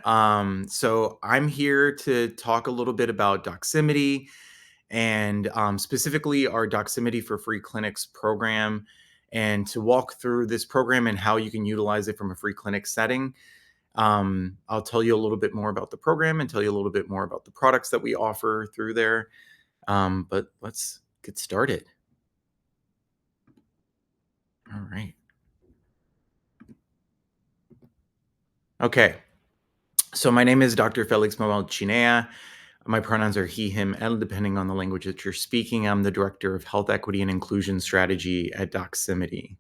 So I'm here to talk a little bit about Doximity and specifically our Doximity for Free Clinics program, and to walk through this program and how you can utilize it from a free clinic setting. I'll tell you a little bit more about the program and tell you a little bit more about the products that we offer through there. But let's get started. All right. Okay. So my name is Dr. Felix Manuel Chinea. My pronouns are he, him, and depending on the language that you're speaking. I'm the Director of Health Equity and Inclusion Strategy at Doximity.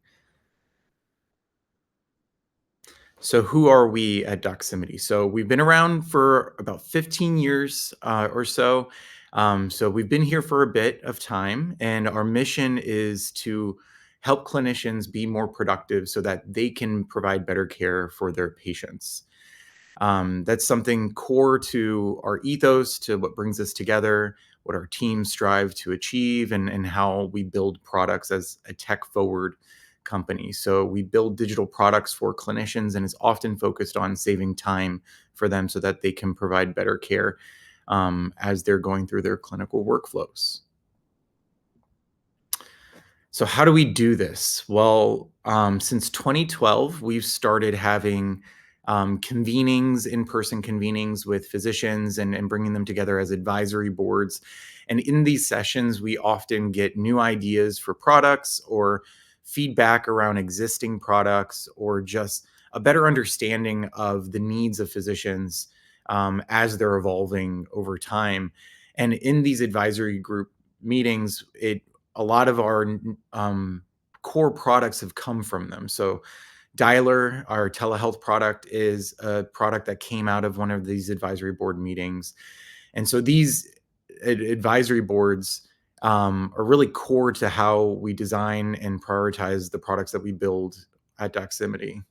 So who are we at Doximity? So we've been around for about 15 years or so. So we've been here for a bit of time, and our mission is to help clinicians be more productive so that they can provide better care for their patients. That's something core to our ethos, to what brings us together, what our teams strive to achieve, and how we build products as a tech forward company. So we build digital products for clinicians, and it's often focused on saving time for them so that they can provide better care as they're going through their clinical workflows. So, how do we do this? Well, since 2012, we've started having convenings, in person convenings with physicians and bringing them together as advisory boards. And in these sessions, we often get new ideas for products or feedback around existing products or just a better understanding of the needs of physicians as they're evolving over time. And in these advisory group meetings, a lot of our core products have come from them. So Dialer, our telehealth product, is a product that came out of one of these advisory board meetings. And so these advisory boards are really core to how we design and prioritize the products that we build at Doximity.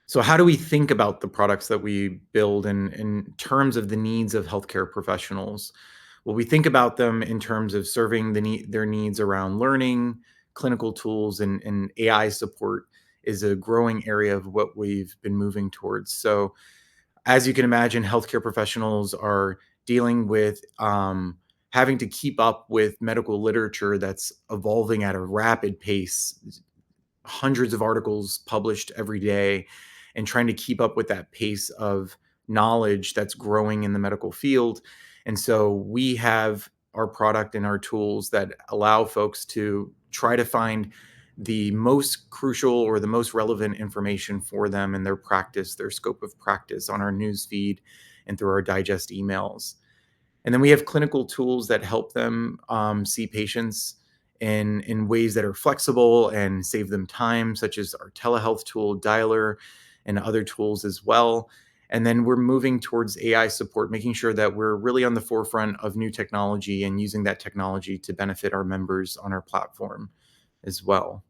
So how do we think about the products that we build in terms of the needs of healthcare professionals? Well, we think about them in terms of serving their needs around learning, clinical tools, and AI support is a growing area of what we've been moving towards. So as you can imagine, healthcare professionals are dealing with having to keep up with medical literature that's evolving at a rapid pace, hundreds of articles published every day, and trying to keep up with that pace of knowledge that's growing in the medical field. And so we have our product and our tools that allow folks to try to find the most crucial or the most relevant information for them in their practice, their scope of practice on our news feed and through our digest emails. And then we have clinical tools that help them see patients in ways that are flexible and save them time, such as our telehealth tool, Dialer, and other tools as well. And then we're moving towards AI support, making sure that we're really on the forefront of new technology and using that technology to benefit our members on our platform as well.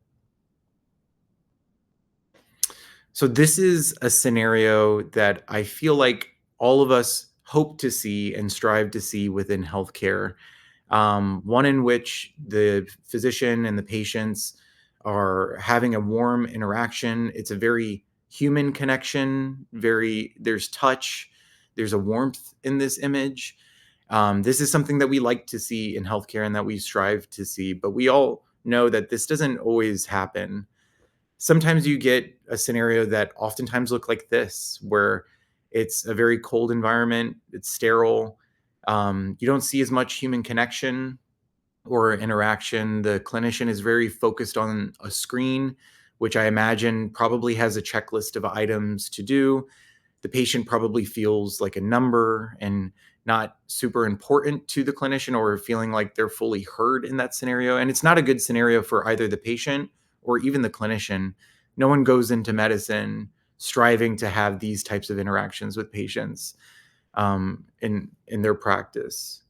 So this is a scenario that I feel like all of us hope to see and strive to see within healthcare. One in which the physician and the patients are having a warm interaction. It's a very human connection. There's touch, there's a warmth in this image. This is something that we like to see in healthcare and that we strive to see, but we all know that this doesn't always happen. Sometimes you get a scenario that oftentimes look like this, where it's a very cold environment, it's sterile. You don't see as much human connection or interaction. The clinician is very focused on a screen, which I imagine probably has a checklist of items to do. The patient probably feels like a number and not super important to the clinician, or feeling like they're fully heard in that scenario. And it's not a good scenario for either the patient or even the clinician. No one goes into medicine striving to have these types of interactions with patients in their practice.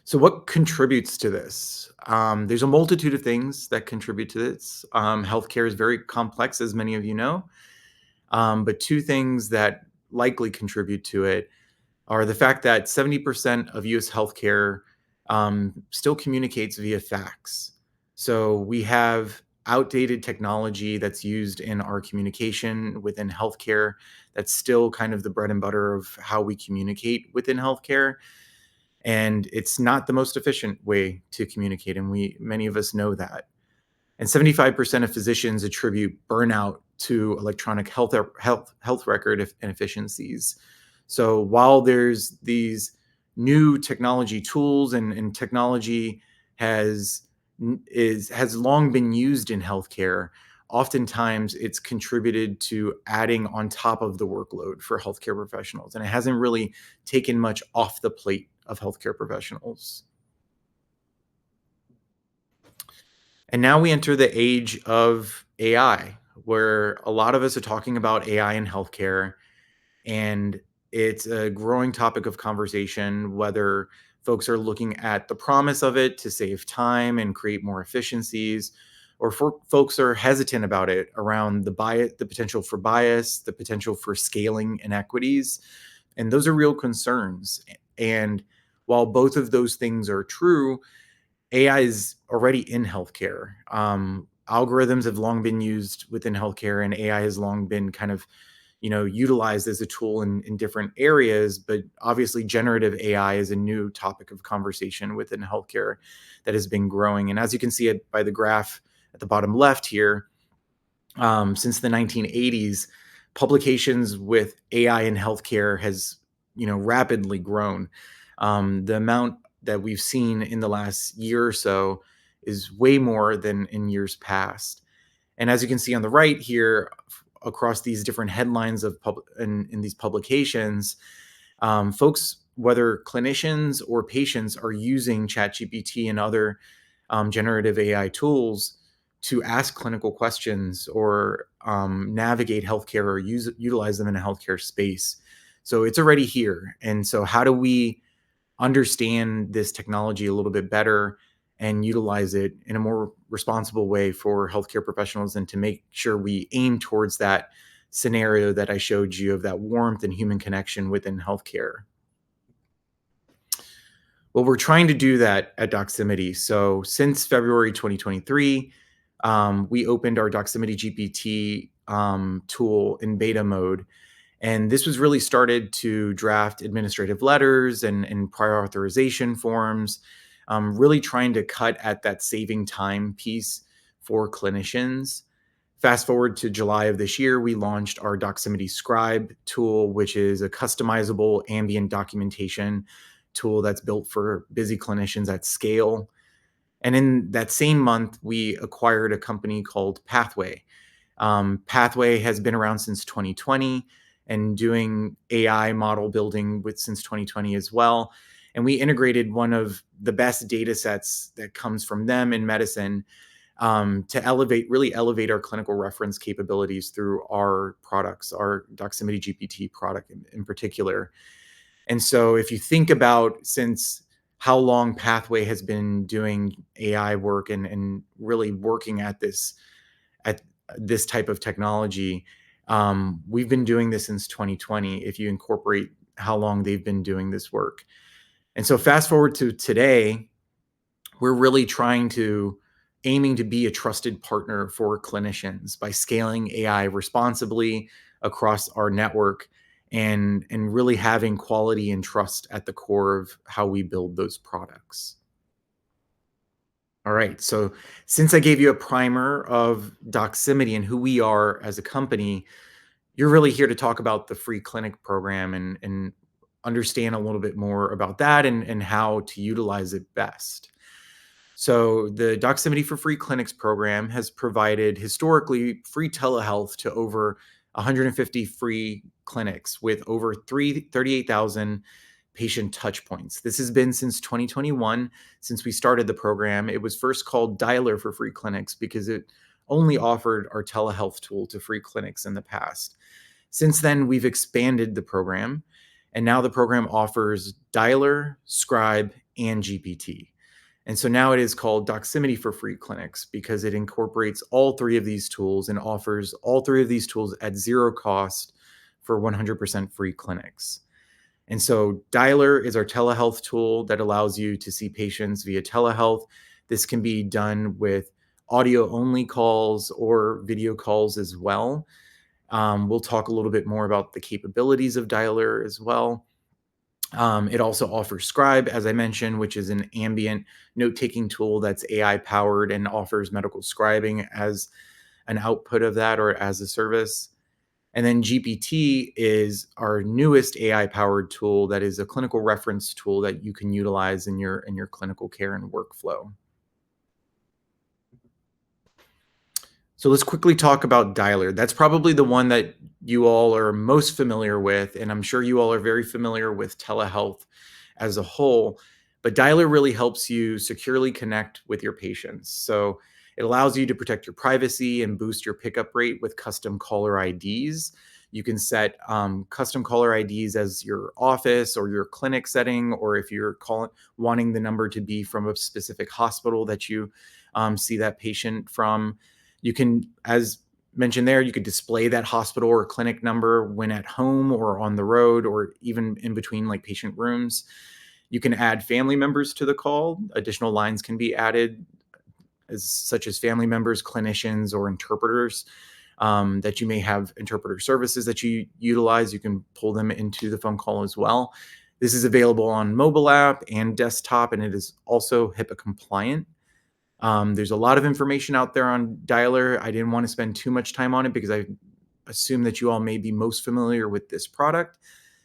So, what contributes to this? There's a multitude of things that contribute to this. Healthcare is very complex, as many of you know. But two things that likely contribute to it are the fact that 70% of US healthcare still communicates via fax. So we have outdated technology that's used in our communication within healthcare. That's still kind of the bread and butter of how we communicate within healthcare. And it's not the most efficient way to communicate. And many of us know that. And 75% of physicians attribute burnout to electronic health record inefficiencies. So while there's these new technology tools and technology has has long been used in healthcare, oftentimes it's contributed to adding on top of the workload for healthcare professionals, and it hasn't really taken much off the plate of healthcare professionals. And now we enter the age of AI, where a lot of us are talking about AI in healthcare, and it's a growing topic of conversation, whether folks are looking at the promise of it to save time and create more efficiencies, or folks are hesitant about it around the bias, the potential for bias, the potential for scaling inequities. And those are real concerns. And while both of those things are true, AI is already in healthcare. Algorithms have long been used within healthcare, and AI has long been kind of, utilized as a tool in different areas. But obviously, generative AI is a new topic of conversation within healthcare that has been growing. And as you can see it by the graph at the bottom left here, since the 1980s, publications with AI in healthcare has, rapidly grown. The amount that we've seen in the last year or so is way more than in years past. And as you can see on the right here, across these different headlines of in these publications, folks, whether clinicians or patients, are using ChatGPT and other generative AI tools to ask clinical questions or navigate healthcare or utilize them in a healthcare space. So it's already here. And so how do we understand this technology a little bit better and utilize it in a more responsible way for healthcare professionals, and to make sure we aim towards that scenario that I showed you of that warmth and human connection within healthcare? Well, we're trying to do that at Doximity. So since February 2023, we opened our Doximity GPT tool in beta mode. And this was really started to draft administrative letters and prior authorization forms, really trying to cut at that saving time piece for clinicians. Fast forward to July of this year, we launched our Doximity Scribe tool, which is a customizable ambient documentation tool that's built for busy clinicians at scale. And in that same month, we acquired a company called Pathway. Pathway has been around since 2020 and doing AI model building since 2020 as well. And we integrated one of the best data sets that comes from them in medicine, to really elevate our clinical reference capabilities through our products, our Doximity GPT product in particular. And so if you think about since how long Pathway has been doing AI work and really working at this type of technology, we've been doing this since 2020, if you incorporate how long they've been doing this work. And so fast forward to today, we're really aiming to be a trusted partner for clinicians by scaling AI responsibly across our network, and really having quality and trust at the core of how we build those products. All right. So since I gave you a primer of Doximity and who we are as a company, you're really here to talk about the free clinic program and understand a little bit more about that and how to utilize it best. So the Doximity for Free Clinics program has provided historically free telehealth to over 150 free clinics with over 38,000 patient touch points. This has been since 2021, since we started the program. It was first called Dialer for Free Clinics because it only offered our telehealth tool to free clinics in the past. Since then, we've expanded the program, and now the program offers Dialer, Scribe, and GPT. And so now it is called Doximity for Free Clinics because it incorporates all three of these tools and offers all three of these tools at zero cost for 100% free clinics. And so Dialer is our telehealth tool that allows you to see patients via telehealth. This can be done with audio only calls or video calls as well. We'll talk a little bit more about the capabilities of Dialer as well. It also offers Scribe, as I mentioned, which is an ambient note-taking tool that's AI powered and offers medical scribing as an output of that or as a service. And then GPT is our newest AI powered tool that is a clinical reference tool that you can utilize in your clinical care and workflow. So let's quickly talk about Dialer. That's probably the one that you all are most familiar with, and I'm sure you all are very familiar with telehealth as a whole. But Dialer really helps you securely connect with your patients. So it allows you to protect your privacy and boost your pickup rate with custom caller IDs. You can set custom caller IDs as your office or your clinic setting, or if you're wanting the number to be from a specific hospital that you see that patient from. You can, as mentioned there, you could display that hospital or clinic number when at home or on the road or even in between like patient rooms. You can add family members to the call. Additional lines can be added, such as family members, clinicians, or interpreters. That you may have interpreter services that you utilize. You can pull them into the phone call as well. This is available on mobile app and desktop, and it is also HIPAA compliant. There's a lot of information out there on Dialer. I didn't want to spend too much time on it because I assume that you all may be most familiar with this product.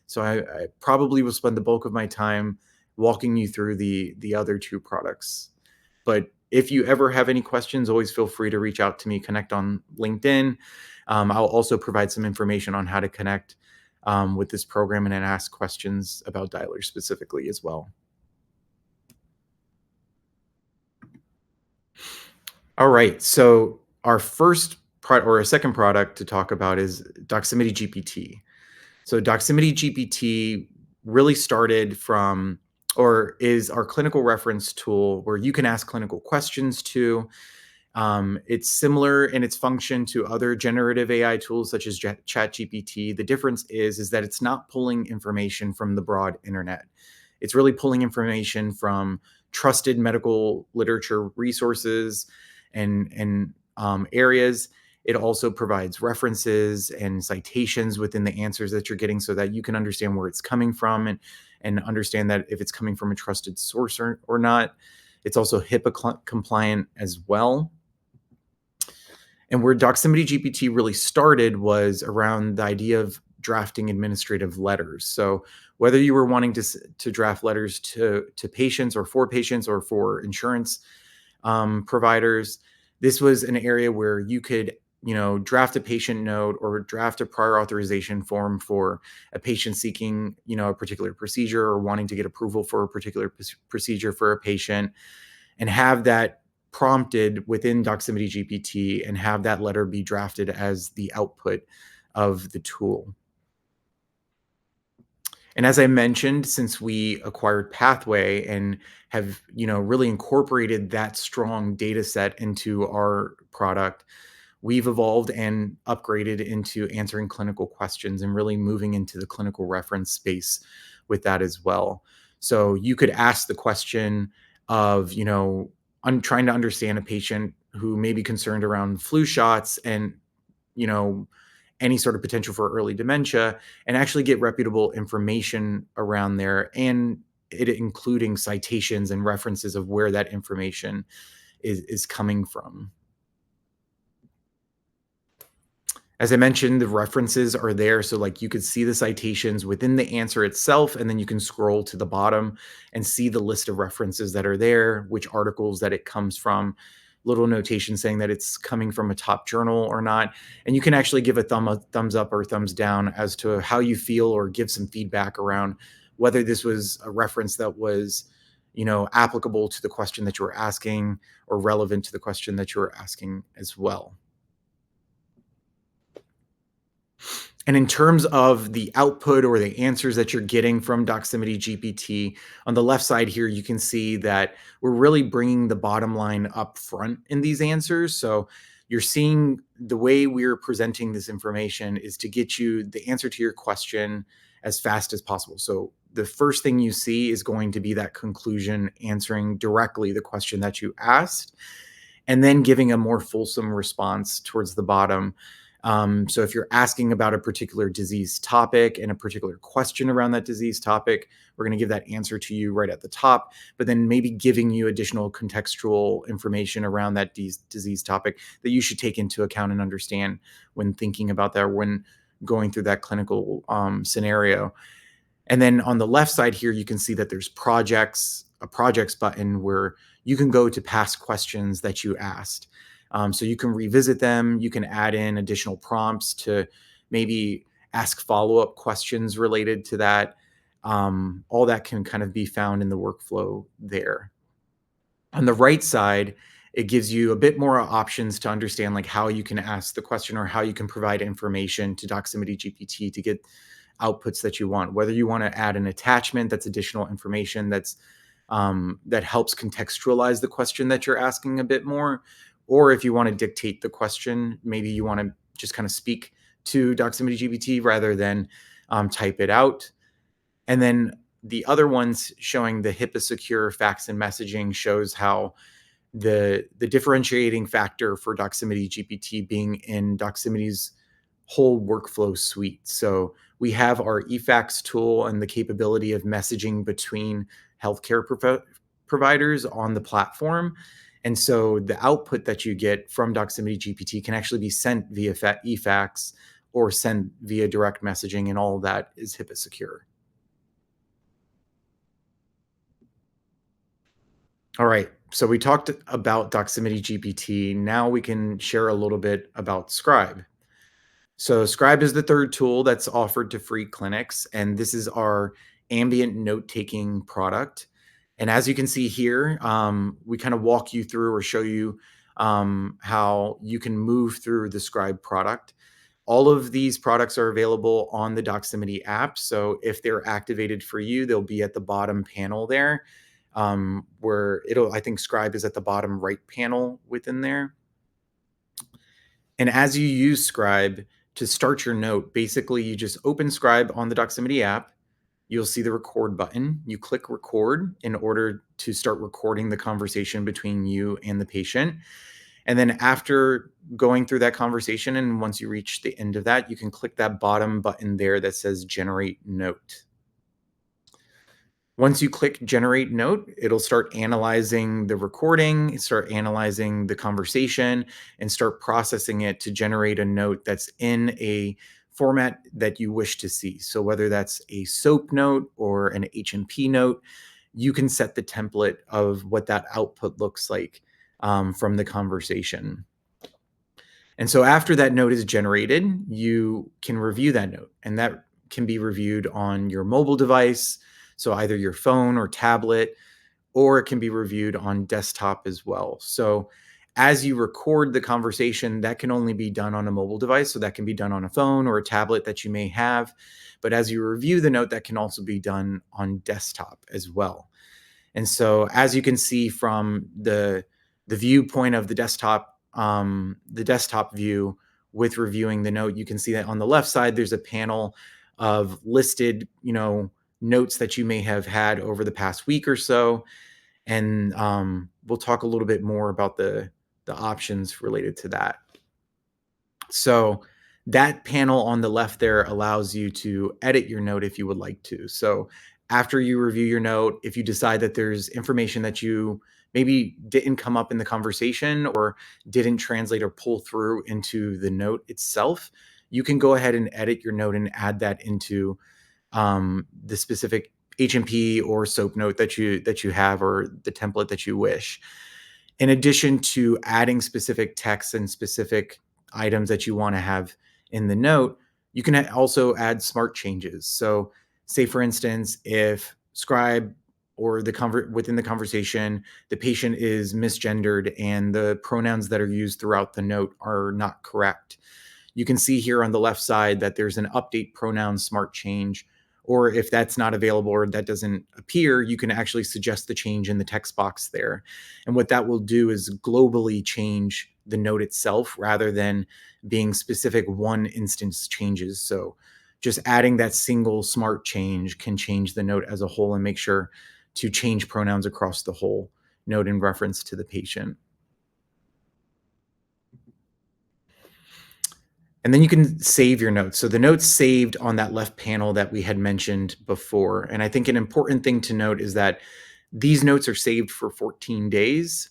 So I probably will spend the bulk of my time walking you through the other two products. But if you ever have any questions, always feel free to reach out to me, connect on LinkedIn. I'll also provide some information on how to connect with this program and then ask questions about Dialer specifically as well. All right. So our first or a second product to talk about is Doximity GPT. So Doximity GPT really started from, or is our clinical reference tool where you can ask clinical questions to. It's similar in its function to other generative AI tools such as ChatGPT. The difference is that it's not pulling information from the broad internet. It's really pulling information from trusted medical literature resources and areas. It also provides references and citations within the answers that you're getting so that you can understand where it's coming from and understand that if it's coming from a trusted source or not. It's also HIPAA compliant as well. And where Doximity GPT really started was around the idea of drafting administrative letters. So whether you were wanting to draft letters to patients or for insurance providers, this was an area where you could, draft a patient note or draft a prior authorization form for a patient seeking, a particular procedure or wanting to get approval for a particular procedure for a patient, and have that prompted within Doximity GPT and have that letter be drafted as the output of the tool. And as I mentioned, since we acquired Pathway and have, really incorporated that strong data set into our product, we've evolved and upgraded into answering clinical questions and really moving into the clinical reference space with that as well. So you could ask the question of, I'm trying to understand a patient who may be concerned around flu shots and, you know, any sort of potential for early dementia, and actually get reputable information around there, and it including citations and references of where that information is coming from. As I mentioned, the references are there. So like you could see the citations within the answer itself, and then you can scroll to the bottom and see the list of references that are there, which articles that it comes from, little notation saying that it's coming from a top journal or not. And you can actually give a thumbs up or thumbs down as to how you feel, or give some feedback around whether this was a reference that was, applicable to the question that you were asking or relevant to the question that you were asking as well. And in terms of the output or the answers that you're getting from Doximity GPT, on the left side here, you can see that we're really bringing the bottom line up front in these answers. So you're seeing the way we're presenting this information is to get you the answer to your question as fast as possible. So the first thing you see is going to be that conclusion answering directly the question that you asked. and then giving a more fulsome response towards the bottom. So if you're asking about a particular disease topic and a particular question around that disease topic, we're going to give that answer to you right at the top, but then maybe giving you additional contextual information around that disease topic that you should take into account and understand when thinking about that, when going through that clinical scenario. And then on the left side here, you can see that there's projects, a projects button where you can go to past questions that you asked. So you can revisit them. You can add in additional prompts to maybe ask follow-up questions related to that. All that can kind of be found in the workflow there. On the right side, it gives you a bit more options to understand like how you can ask the question or how you can provide information to Doximity GPT to get outputs that you want, whether you want to add an attachment that's additional information that helps contextualize the question that you're asking a bit more, or if you want to dictate the question, maybe you want to just kind of speak to Doximity GPT rather than type it out. And then the other ones showing the HIPAA secure fax and messaging shows how the differentiating factor for Doximity GPT being in Doximity's whole workflow suite. So we have our eFax tool and the capability of messaging between healthcare providers on the platform. And so the output that you get from Doximity GPT can actually be sent via eFax or sent via direct messaging, and all of that is HIPAA secure. All right, so we talked about Doximity GPT. Now we can share a little bit about Scribe. So Scribe is the third tool that's offered to free clinics, and this is our ambient note-taking product. And as you can see here, we kind of walk you through or show you how you can move through the Scribe product. All of these products are available on the Doximity app. So if they're activated for you, they'll be at the bottom panel there, where I think Scribe is at the bottom right panel within there. And as you use Scribe to start your note, basically you just open Scribe on the Doximity app. You'll see the record button. You click record in order to start recording the conversation between you and the patient. And then after going through that conversation, and once you reach the end of that, you can click that bottom button there that says generate note. Once you click generate note, it'll start analyzing the recording, start analyzing the conversation, and start processing it to generate a note that's in a format that you wish to see. So whether that's a SOAP note or an H&P note, you can set the template of what that output looks like from the conversation. And so after that note is generated, you can review that note, and that can be reviewed on your mobile device, so either your phone or tablet, or it can be reviewed on desktop as well. So as you record the conversation, that can only be done on a mobile device. So that can be done on a phone or a tablet that you may have. But as you review the note, that can also be done on desktop as well. And so as you can see from the viewpoint of the desktop view with reviewing the note, you can see that on the left side, there's a panel of listed, notes that you may have had over the past week or so. And we'll talk a little bit more about the options related to that. So that panel on the left there allows you to edit your note if you would like to. So after you review your note, if you decide that there's information that you maybe didn't come up in the conversation or didn't translate or pull through into the note itself, you can go ahead and edit your note and add that into the specific H&P or SOAP note that you have, or the template that you wish. In addition to adding specific text and specific items that you want to have in the note, you can also add smart changes. So say, for instance, if Scribe or within the conversation, the patient is misgendered and the pronouns that are used throughout the note are not correct, you can see here on the left side that there's an update pronoun smart change. Or if that's not available or that doesn't appear, you can actually suggest the change in the text box there. And what that will do is globally change the note itself rather than being specific one instance changes. So just adding that single smart change can change the note as a whole and make sure to change pronouns across the whole note in reference to the patient. And then you can save your notes. So the notes saved on that left panel that we had mentioned before. And I think an important thing to note is that these notes are saved for 14 days.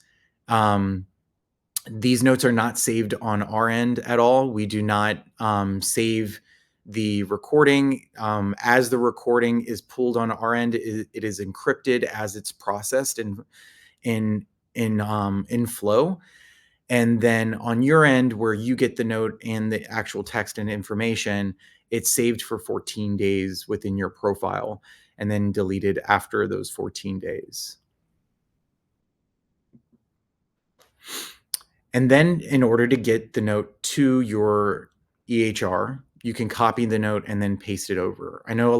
These notes are not saved on our end at all. We do not save the recording. As the recording is pulled on our end, it is encrypted as it's processed in in flow. And then on your end, where you get the note and the actual text and information, it's saved for 14 days within your profile and then deleted after those 14 days. And then in order to get the note to your EHR, you can copy the note and then paste it over. I know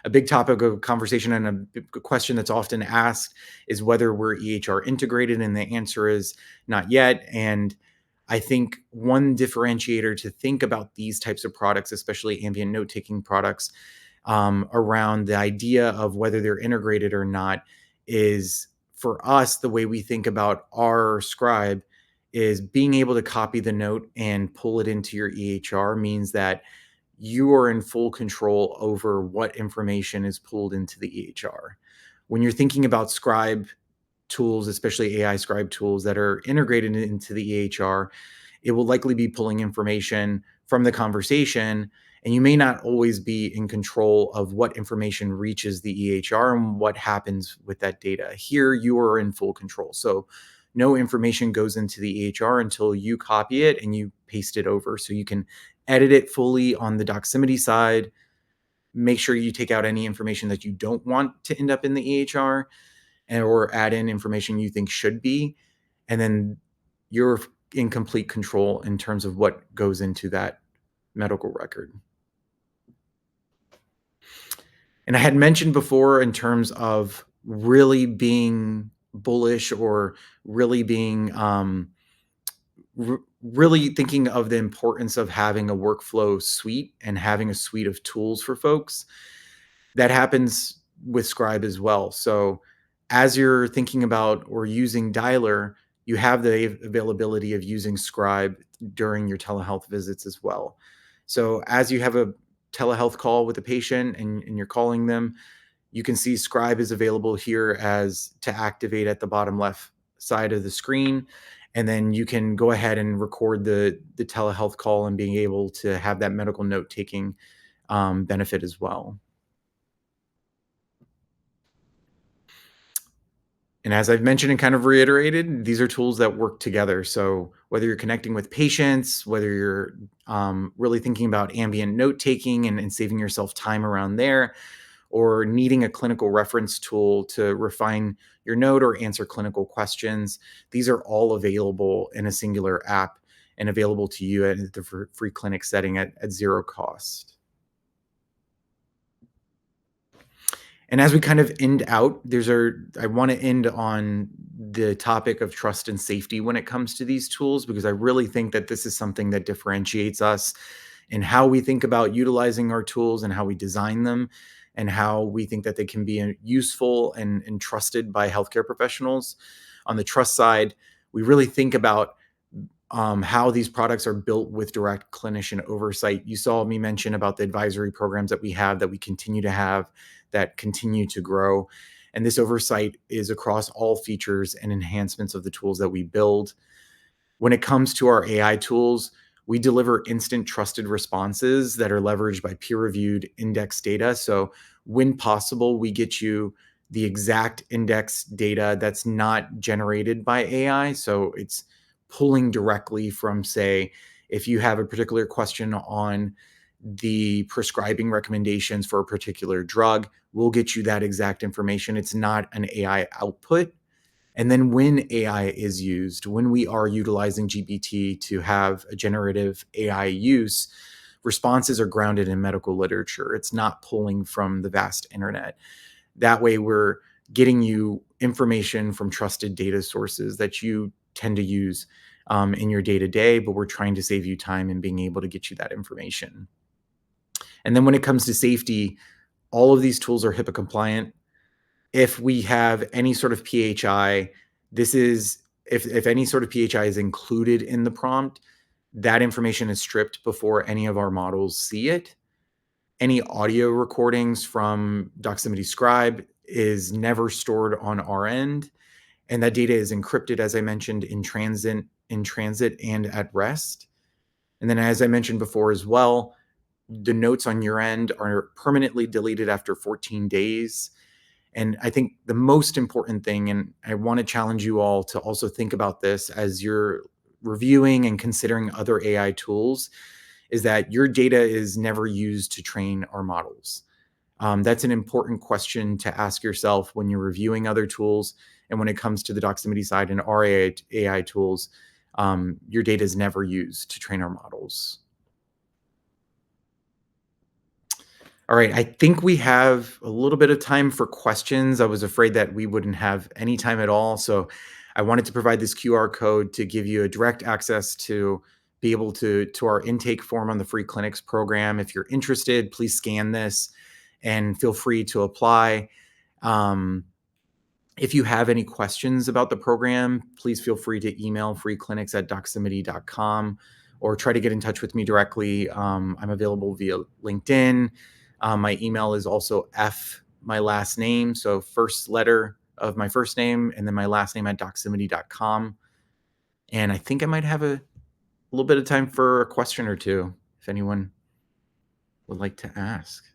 a big topic of conversation and a big question that's often asked is whether we're EHR integrated, and the answer is not yet. And I think one differentiator to think about these types of products, especially ambient note-taking products, around the idea of whether they're integrated or not, is for us, the way we think about our scribe is being able to copy the note and pull it into your EHR means that you are in full control over what information is pulled into the EHR. When you're thinking about scribe tools, especially AI scribe tools that are integrated into the EHR, it will likely be pulling information from the conversation, and you may not always be in control of what information reaches the EHR and what happens with that data. Here, you are in full control. So no information goes into the EHR until you copy it and you paste it over. So you can edit it fully on the Doximity side, make sure you take out any information that you don't want to end up in the EHR, or add in information you think should be, and then you're in complete control in terms of what goes into that medical record. And I had mentioned before in terms of really being bullish or really being really thinking of the importance of having a workflow suite and having a suite of tools for folks. That happens with Scribe as well. So as you're thinking about or using Dialer, you have the availability of using Scribe during your telehealth visits as well. So as you have a telehealth call with a patient and you're calling them, you can see Scribe is available here as to activate at the bottom left side of the screen. And then you can go ahead and record the telehealth call and being able to have that medical note taking benefit as well. And as I've mentioned and kind of reiterated, these are tools that work together. So whether you're connecting with patients, whether you're really thinking about ambient note taking and saving yourself time around there, or needing a clinical reference tool to refine your note or answer clinical questions, these are all available in a singular app and available to you at the free clinic setting at zero cost. And as we kind of end out, I want to end on the topic of trust and safety when it comes to these tools, because I really think that this is something that differentiates us in how we think about utilizing our tools and how we design them and how we think that they can be useful and trusted by healthcare professionals. On the trust side, we really think about how these products are built with direct clinician oversight. You saw me mention about the advisory programs that we have, that we continue to have, that continue to grow. And this oversight is across all features and enhancements of the tools that we build. When it comes to our AI tools, we deliver instant trusted responses that are leveraged by peer-reviewed index data. So when possible, we get you the exact index data that's not generated by AI. So it's pulling directly from, say, if you have a particular question on the prescribing recommendations for a particular drug, we'll get you that exact information. It's not an AI output. And then when AI is used, when we are utilizing GPT to have a generative AI use, responses are grounded in medical literature. It's not pulling from the vast internet. That way, we're getting you information from trusted data sources that you tend to use in your day to day, but we're trying to save you time and being able to get you that information. And then when it comes to safety, all of these tools are HIPAA compliant. If we have any sort of PHI, this is if any sort of PHI is included in the prompt, That information is stripped before any of our models see it. Any audio recordings from Doximity Scribe is never stored on our end, and that data is encrypted, as I mentioned, in transit and at rest. And then, as I mentioned before as well, the notes on your end are permanently deleted after 14 days. And I think the most important thing, and I want to challenge you all to also think about this as you're reviewing and considering other AI tools, is that your data is never used to train our models. That's an important question to ask yourself when you're reviewing other tools. And when it comes to the Doximity side and our AI tools, your data is never used to train our models. All right, I think we have a little bit of time for questions. I was afraid that we wouldn't have any time at all. So I wanted to provide this QR code to give you a direct access to be able to our intake form on the free clinics program. If you're interested, please scan this and feel free to apply. Um, if you have any questions about the program, please feel free to email freeclinics@doximity.com or try to get in touch with me directly. I'm available via LinkedIn. My email is also my last name, so first letter of my first name and then my last name at doximity.com. And I think I might have a little bit of time for a question or two if anyone would like to ask.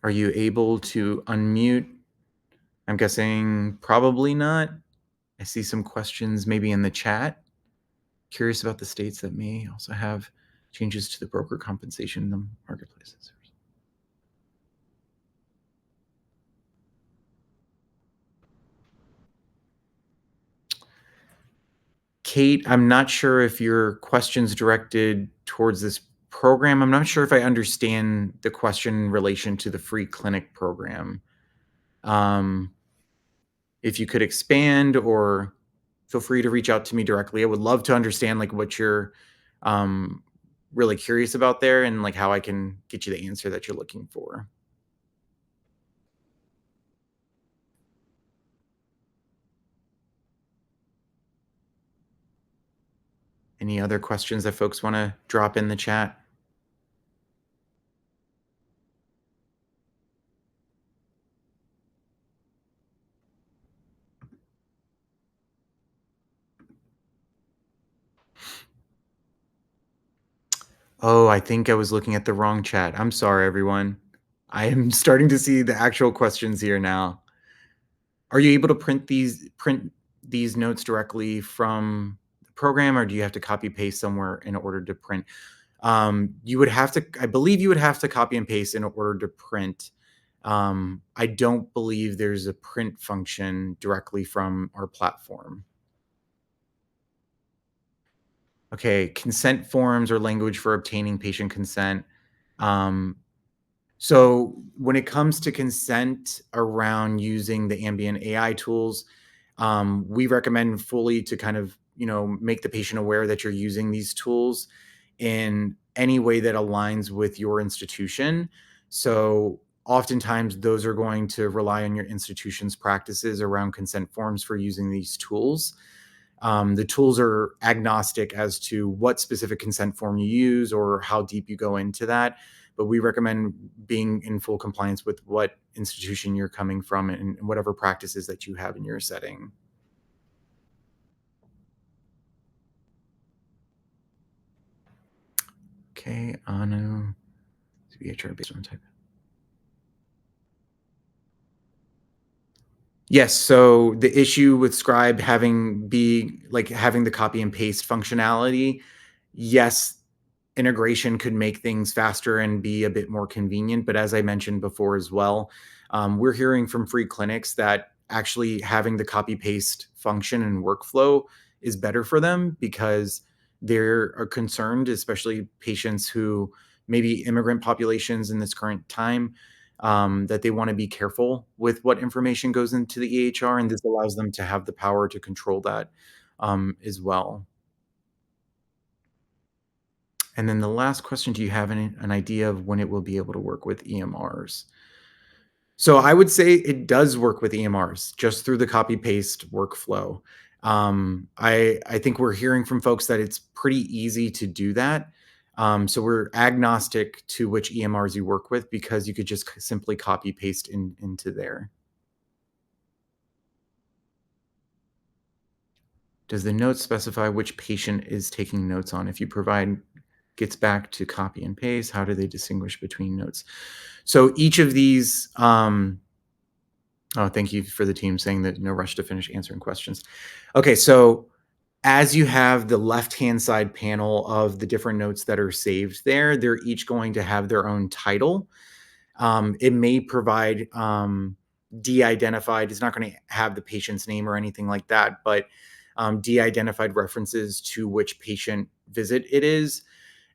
Are you able to unmute? I'm guessing probably not. I see some questions maybe in the chat. Curious about the states that may also have changes to the broker compensation in the marketplaces. Kate, I'm not sure if your question's directed towards this program. I'm not sure if I understand the question in relation to the free clinic program. Um, if you could expand or feel free to reach out to me directly. I would love to understand like what you're um, really curious about there and like how I can get you the answer that you're looking for. Any other questions that folks want to drop in the chat? Oh, I think I was looking at the wrong chat. I'm sorry, everyone. I am starting to see the actual questions here now. Are you able to print these notes directly from the program, or do you have to copy paste somewhere in order to print? You would have to, I believe you would have to copy and paste in order to print. I don't believe there's a print function directly from our platform. Okay, consent forms or language for obtaining patient consent. Um, So when it comes to consent around using the ambient AI tools, we recommend fully to kind of, make the patient aware that you're using these tools in any way that aligns with your institution. So oftentimes those are going to rely on your institution's practices around consent forms for using these tools. The tools are agnostic as to what specific consent form you use or how deep you go into that. But we recommend being in full compliance with what institution you're coming from and whatever practices that you have in your setting. Okay, Anu, VHR based on type. Yes, so the issue with Scribe having the copy and paste functionality, yes, integration could make things faster and be a bit more convenient. But as I mentioned before as well, we're hearing from free clinics that actually having the copy paste function and workflow is better for them because they're concerned, especially patients who maybe immigrant populations in this current time, that they want to be careful with what information goes into the EHR, and this allows them to have the power to control that as well. And then the last question, do you have an idea of when it will be able to work with EMRs? So I would say it does work with EMRs just through the copy paste workflow. I think we're hearing from folks that it's pretty easy to do that. So we're agnostic to which EMRs you work with because you could just simply copy paste into there. Does the note specify which patient is taking notes on? If you provide gets back to copy and paste, how do they distinguish between notes? So each of these, oh, thank you for the team saying that no rush to finish answering questions. Okay, so as you have the left-hand side panel of the different notes that are saved there, they're each going to have their own title. It may provide de-identified. It's not going to have the patient's name or anything like that, but de-identified references to which patient visit it is,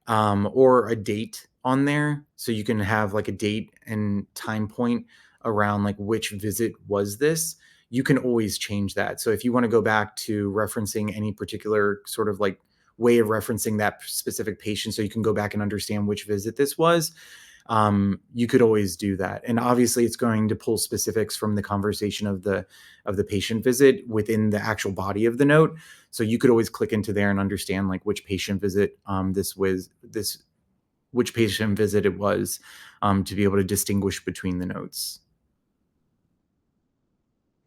or a date on there. So you can have like a date and time point around like which visit was this. You can always change that. So if you want to go back to referencing any particular sort of like way of referencing that specific patient, so you can go back and understand which visit this was, you could always do that. And obviously it's going to pull specifics from the conversation of the patient visit within the actual body of the note. So you could always click into there and understand like which patient visit this was, this which patient visit it was, to be able to distinguish between the notes.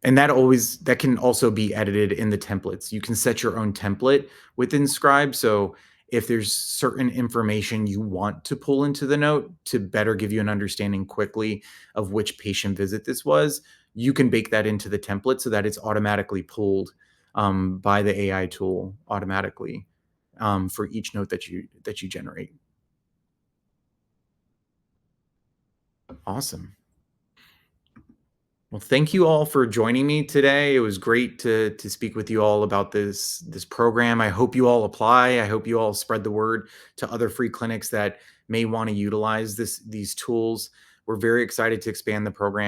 And that can also be edited in the templates. You can set your own template within Scribe. So if there's certain information you want to pull into the note to better give you an understanding quickly of which patient visit this was, you can bake that into the template so that it's automatically pulled by the AI tool automatically for each note that you generate. Awesome. Well, thank you all for joining me today. It was great to speak with you all about this program. I hope you all apply. I hope you all spread the word to other free clinics that may want to utilize these tools. We're very excited to expand the program.